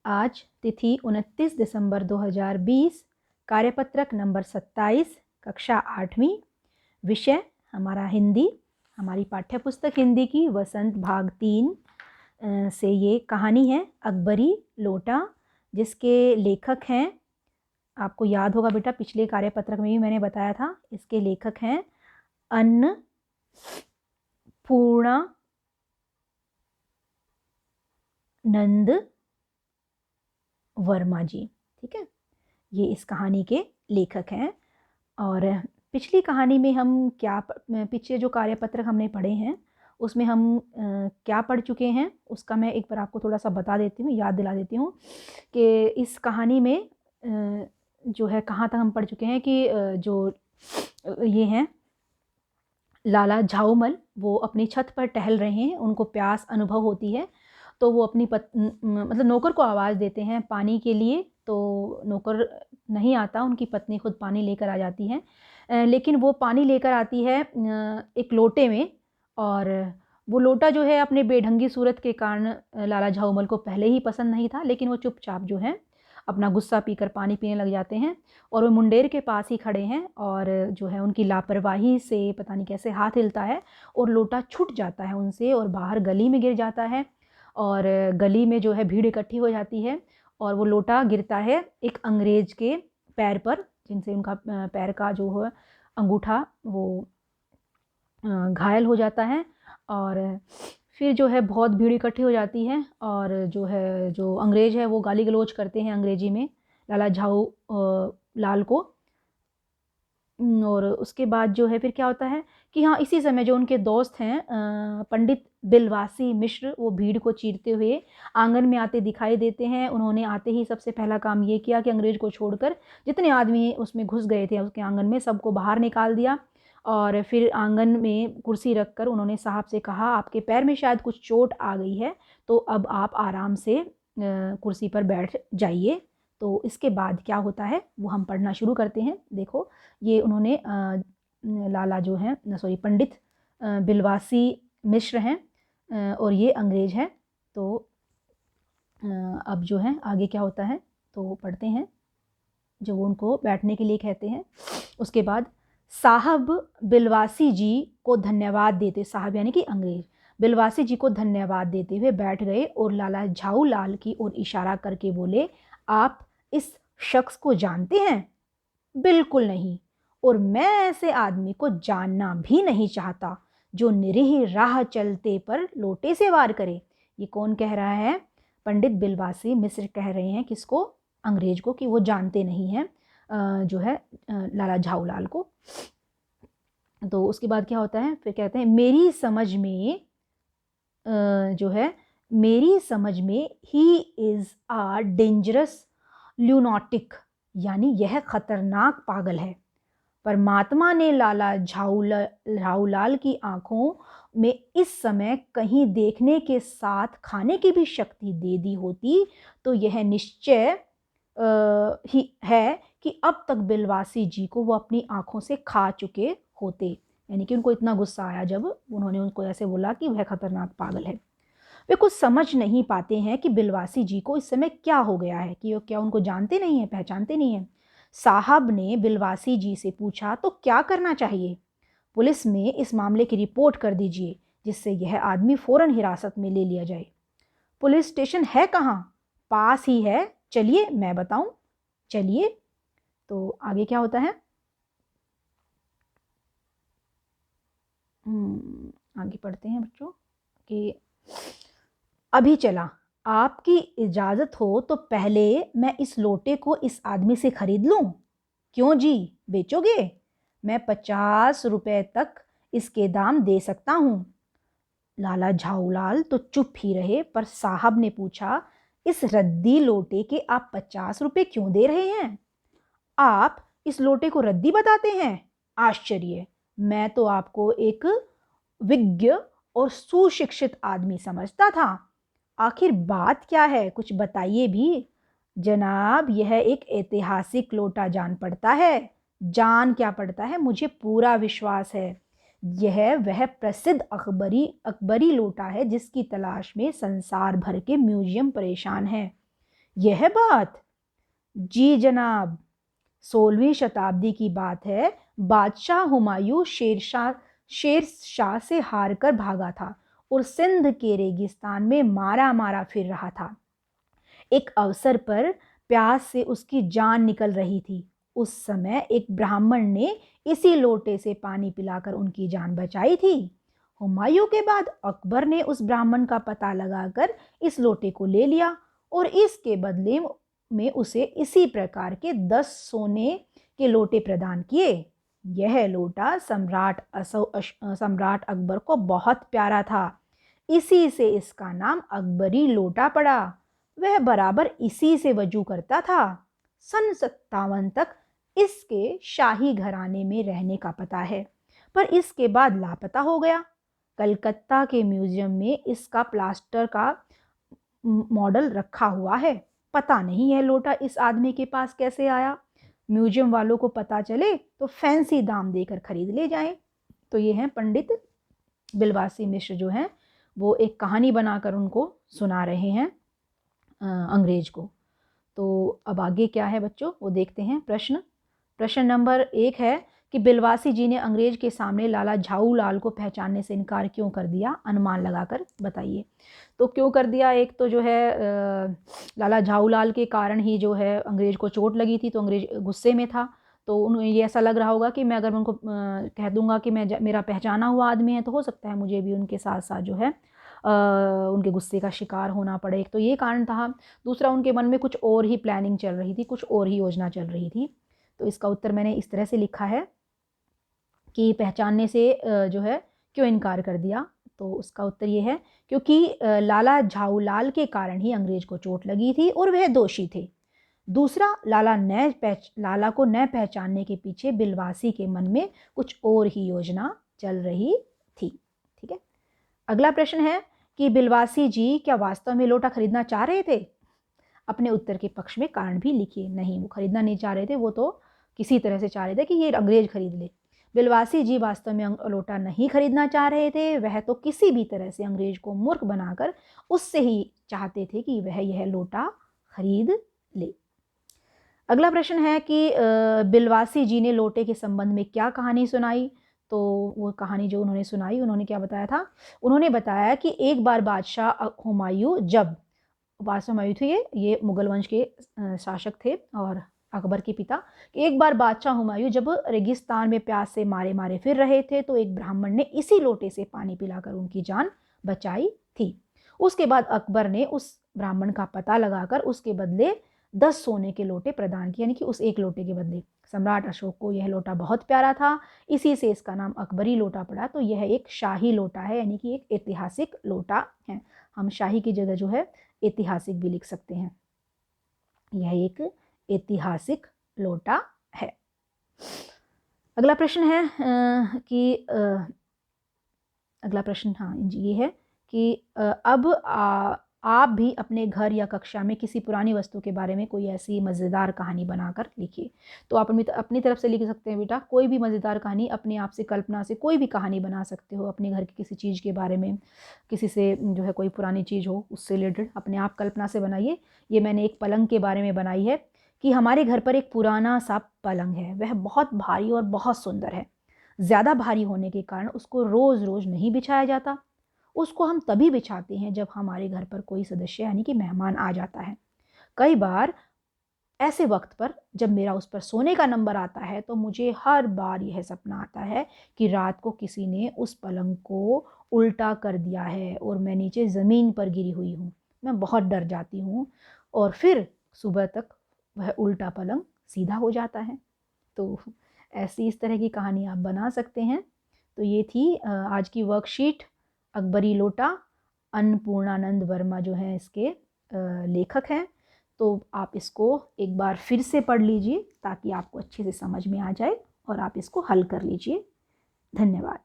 आज तिथि 29 दिसंबर 2020, कार्यपत्रक नंबर 27, कक्षा 8वीं। विषय हमारा हिंदी, हमारी पाठ्यपुस्तक हिंदी की वसंत भाग 3 से ये कहानी है अकबरी लोटा, जिसके लेखक हैं, आपको याद होगा बेटा पिछले कार्यपत्रक में भी मैंने बताया था, इसके लेखक हैं अन्नपूर्णा नंद वर्मा जी। ठीक है, ये इस कहानी के लेखक हैं। और पिछली कहानी में हम क्या पीछे जो कार्यपत्रक हमने पढ़े हैं उसमें हम क्या पढ़ चुके हैं उसका मैं एक बार आपको थोड़ा सा बता देती हूँ, याद दिला देती हूँ कि इस कहानी में जो है कहाँ तक हम पढ़ चुके हैं कि जो ये हैं लाला झाऊमल, वो अपनी छत पर टहल रहे हैं, उनको प्यास अनुभव होती है, तो वो अपनी मतलब नौकर को आवाज़ देते हैं पानी के लिए, तो नौकर नहीं आता, उनकी पत्नी खुद पानी लेकर आ जाती है। लेकिन वो पानी लेकर आती है एक लोटे में, और वो लोटा जो है अपने बेढंगी सूरत के कारण लाला झाऊमल को पहले ही पसंद नहीं था, लेकिन वो चुपचाप जो है अपना गुस्सा पीकर पानी पीने लग जाते हैं। और वो मुंडेर के पास ही खड़े हैं, और जो है उनकी लापरवाही से पता नहीं कैसे हाथ हिलता है और लोटा छूट जाता है उनसे और बाहर गली में गिर जाता है, और गली में जो है भीड़ इकट्ठी हो जाती है, और वो लोटा गिरता है एक अंग्रेज के पैर पर, जिनसे उनका पैर का जो है अंगूठा वो घायल हो जाता है। और फिर जो है बहुत भीड़ इकट्ठी हो जाती है, और जो है जो अंग्रेज है वो गाली गलौज करते हैं अंग्रेजी में लाला झाऊ लाल को। और उसके बाद जो है फिर क्या होता है कि हाँ, इसी समय जो उनके दोस्त हैं पंडित बिलवासी मिश्र, वो भीड़ को चीरते हुए आंगन में आते दिखाई देते हैं। उन्होंने आते ही सबसे पहला काम ये किया कि अंग्रेज को छोड़कर जितने आदमी उसमें घुस गए थे उसके आंगन में, सबको बाहर निकाल दिया। और फिर आंगन में कुर्सी रखकर उन्होंने साहब से कहा, आपके पैर में शायद कुछ चोट आ गई है, तो अब आप आराम से कुर्सी पर बैठ जाइए। तो इसके बाद क्या होता है वो हम पढ़ना शुरू करते हैं। देखो, ये उन्होंने लाला जो है सॉरी पंडित बिलवासी मिश्र हैं और ये अंग्रेज हैं। तो अब जो है आगे क्या होता है तो पढ़ते हैं, जो वो उनको बैठने के लिए कहते हैं। उसके बाद साहब बिलवासी जी को धन्यवाद देते, साहब यानी कि अंग्रेज, बिलवासी जी को धन्यवाद देते हुए बैठ गए और लाला झाऊ लाल की ओर इशारा करके बोले, आप इस शख्स को जानते हैं? बिल्कुल नहीं, और मैं ऐसे आदमी को जानना भी नहीं चाहता जो निरीह राह चलते पर लोटे से वार करे। ये कौन कह रहा है? पंडित बिलवासी मिश्र कह रहे हैं किसको? अंग्रेज को, कि वो जानते नहीं हैं जो है लाला झाऊ लाल को। तो उसके बाद क्या होता है फिर कहते हैं, मेरी समझ में जो है मेरी समझ में ही इज़ आ डेंजरस ल्यूनाटिक, यानी यह खतरनाक पागल है। परमात्मा ने लाला झाऊलाल की आंखों में इस समय कहीं देखने के साथ खाने की भी शक्ति दे दी होती तो यह निश्चय ही है कि अब तक बिलवासी जी को वो अपनी आंखों से खा चुके होते। यानी कि उनको इतना गुस्सा आया जब उन्होंने उनको ऐसे बोला कि वह खतरनाक पागल है। वे कुछ समझ नहीं पाते हैं कि बिलवासी जी को इस समय क्या हो गया है, कि वो क्या उनको जानते नहीं हैं, पहचानते नहीं हैं। साहब ने बिलवासी जी से पूछा, तो क्या करना चाहिए? पुलिस में इस मामले की रिपोर्ट कर दीजिए जिससे यह आदमी फौरन हिरासत में ले लिया जाए। पुलिस स्टेशन है कहाँ? पास ही है, चलिए मैं बताऊं। चलिए। तो आगे क्या होता है आगे पढ़ते हैं बच्चों कि अभी चला, आपकी इजाज़त हो तो पहले मैं इस लोटे को इस आदमी से खरीद लूं। क्यों जी, बेचोगे? मैं 50 रुपए तक इसके दाम दे सकता हूँ। लाला झाऊलाल तो चुप ही रहे, पर साहब ने पूछा, इस रद्दी लोटे के आप 50 रुपए क्यों दे रहे हैं? आप इस लोटे को रद्दी बताते हैं? आश्चर्य, मैं तो आपको एक विज्ञ और सुशिक्षित आदमी समझता था। आखिर बात क्या है, कुछ बताइए भी। जनाब, यह एक ऐतिहासिक लोटा जान पड़ता है। जान क्या पड़ता है, मुझे पूरा विश्वास है। यह वह प्रसिद्ध अकबरी लोटा है जिसकी तलाश में संसार भर के म्यूजियम परेशान हैं। यह बात? जी जनाब, 16वीं शताब्दी की बात है। बादशाह हुमायूं शेरशाह से हारकर भागा था और सिंध के रेगिस्तान में मारा मारा फिर रहा था। एक अवसर पर प्यास से उसकी जान निकल रही थी। उस समय एक ब्राह्मण ने इसी लोटे से पानी पिलाकर उनकी जान बचाई थी। हुमायूं के बाद अकबर ने उस ब्राह्मण का पता लगाकर इस लोटे को ले लिया और इसके बदले में उसे इसी प्रकार के 10 सोने के लोटे प्रदान किए। यह लोटा सम्राट अकबर को बहुत प्यारा था, इसी से इसका नाम अकबरी लोटा पड़ा। वह बराबर इसी से वजू करता था। सन 57 तक इसके शाही घराने में रहने का पता है, पर इसके बाद लापता हो गया। कलकत्ता के म्यूजियम में इसका प्लास्टर का मॉडल रखा हुआ है। पता नहीं यह लोटा इस आदमी के पास कैसे आया। म्यूजियम वालों को पता चले तो फैंसी दाम देकर खरीद ले जाएं। तो ये हैं पंडित बिलवासी मिश्र, जो हैं वो एक कहानी बनाकर उनको सुना रहे हैं अंग्रेज को। तो अब आगे क्या है बच्चों, वो देखते हैं। प्रश्न नंबर 1 है कि बिलवासी जी ने अंग्रेज के सामने लाला झाऊ लाल को पहचानने से इनकार क्यों कर दिया? अनुमान लगाकर बताइए। तो क्यों कर दिया? एक तो जो है लाला झाऊ लाल के कारण ही जो है अंग्रेज को चोट लगी थी, तो अंग्रेज गुस्से में था। तो उन्हें ये ऐसा लग रहा होगा कि मैं अगर उनको कह दूंगा कि मेरा पहचाना हुआ आदमी है, तो हो सकता है मुझे भी उनके साथ साथ जो है उनके गुस्से का शिकार होना पड़े। एक तो ये कारण था। दूसरा, उनके मन में कुछ और ही प्लानिंग चल रही थी, कुछ और ही योजना चल रही थी। तो इसका उत्तर मैंने इस तरह से लिखा है कि पहचानने से जो है क्यों इनकार कर दिया। तो उसका उत्तर ये है क्योंकि लाला झाऊ लाल के कारण ही अंग्रेज को चोट लगी थी और वह दोषी थे। दूसरा, लाला को न पहचानने के पीछे बिलवासी के मन में कुछ और ही योजना चल रही थी। ठीक है। अगला प्रश्न है कि बिलवासी जी क्या वास्तव में लोटा खरीदना चाह रहे थे? अपने उत्तर के पक्ष में कारण भी लिखिए। नहीं, वो खरीदना नहीं चाह रहे थे, वो तो किसी तरह से चाह रहे थे कि ये अंग्रेज खरीद ले। बिलवासी जी वास्तव में लोटा नहीं खरीदना चाह रहे थे, वह तो किसी भी तरह से अंग्रेज को मूर्ख बनाकर उससे ही चाहते थे कि वह यह लोटा खरीद ले। अगला प्रश्न है कि बिलवासी जी ने लोटे के संबंध में क्या कहानी सुनाई? तो वो कहानी जो उन्होंने सुनाई, उन्होंने क्या बताया था? उन्होंने बताया कि एक बार बादशाह हुमायूं जब बादशाह हुमायूं थे, ये मुगल वंश के शासक थे और अकबर के पिता। एक बार बादशाह हुमायूं जब रेगिस्तान में प्यास से मारे मारे फिर रहे थे, तो एक ब्राह्मण ने इसी लोटे से पानी पिलाकर उनकी जान बचाई थी। उसके बाद अकबर ने उस ब्राह्मण का पता लगाकर उसके बदले 10 सोने के लोटे प्रदान किए, यानी कि उस एक लोटे के बदले। सम्राट अशोक को यह लोटा बहुत प्यारा था, इसी से इसका नाम अकबरी लोटा पड़ा। तो यह एक शाही लोटा है, यानी कि एक ऐतिहासिक लोटा है। हम शाही की जगह जो है ऐतिहासिक भी लिख सकते हैं। यह एक ऐतिहासिक लोटा है। अगला प्रश्न है कि अगला प्रश्न हाँ जी ये है कि अब आप भी अपने घर या कक्षा में किसी पुरानी वस्तु के बारे में कोई ऐसी मज़ेदार कहानी बनाकर लिखिए। तो आप अपनी तरफ से लिख सकते हैं बेटा, कोई भी मज़ेदार कहानी अपने आप से, कल्पना से कोई भी कहानी बना सकते हो अपने घर की किसी चीज़ के बारे में, किसी से जो है कोई पुरानी चीज़ हो उससे रिलेटेड अपने आप कल्पना से बनाइए। ये मैंने एक पलंग के बारे में बनाई है कि हमारे घर पर एक पुराना सा पलंग है, वह बहुत भारी और बहुत सुंदर है। ज़्यादा भारी होने के कारण उसको रोज़ रोज़ नहीं बिछाया जाता। उसको हम तभी बिछाते हैं जब हमारे घर पर कोई सदस्य यानी कि मेहमान आ जाता है। कई बार ऐसे वक्त पर जब मेरा उस पर सोने का नंबर आता है, तो मुझे हर बार यह सपना आता है कि रात को किसी ने उस पलंग को उल्टा कर दिया है और मैं नीचे ज़मीन पर गिरी हुई हूँ। मैं बहुत डर जाती हूँ और फिर सुबह तक वह उल्टा पलंग सीधा हो जाता है। तो ऐसी इस तरह की कहानी आप बना सकते हैं। तो ये थी आज की वर्कशीट अकबरी लोटा। अन्नपूर्णानंद वर्मा जो हैं इसके लेखक हैं। तो आप इसको एक बार फिर से पढ़ लीजिए ताकि आपको अच्छे से समझ में आ जाए और आप इसको हल कर लीजिए। धन्यवाद।